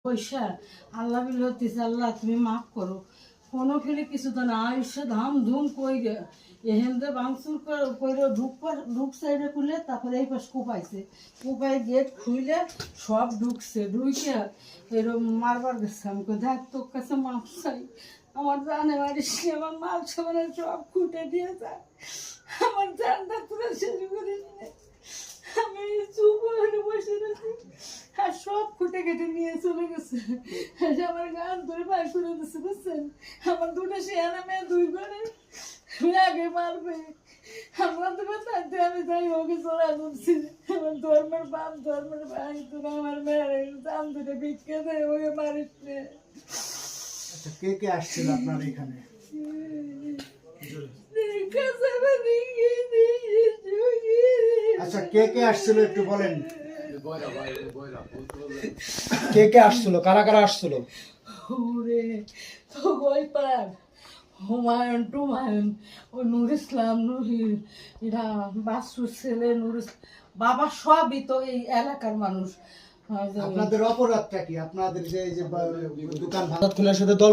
পয়সা আল্লাহ বিলতিছে, আল্লাহ তুমি মাফ করো। কোনো ফেলে কিছু তো না, আয়ুষ্য ধাম ধুম কইরে এহেন্দে ভাঙচুর কইরে ঢুক সাইডে খুলে তারপরে এই পাশ কুপাইছে, কুপাই গেট খুলে সব ঢুকছে, ঢুকে এরকম মারবার গেছে। আমি দেখ তোর কাছে মাপ চাই, আমার জানে মারিস, আমার মাপ সামনে সব খুঁটে দিয়ে যায়, আমার জানটা পুরো শেষ করে নিয়ে আমি চুপ হয়ে বসে রয়েছি, আর সব খুঁটে কেটে নিয়ে চলে গেছে। আমার গান ধরে পায়ে করে দিচ্ছে, বুঝছেন? আমার দুটো শেয়ানা মেয়ে দুই করে আগে মারবে, আমরা তো থাকতে আমি তাই ওকে চড়া করছি। আমার ধর্মের বাপ ধর্মের ভাই, তোরা আমার মেয়ের দাম দুটো ভিক্ষে দেয়, ওকে মারিস নে। আচ্ছা, কে কে আসছিল আপনার এখানে? আচ্ছা, কে কে আসছিল একটু বলেন। কে কে আসছিল, কারা কারা আসছিল? ওরে তো ওই পার হুমায়ুন টুমায়ুন, ওই নুর ইসলাম, নুহির, এরা বাসুর ছেলে নুর বাবা, সবই তো এই এলাকার মানুষ। আপনাদের অপরাধটা কি? আপনাদের যে দোকান ভাঙা খোলার সাথে দল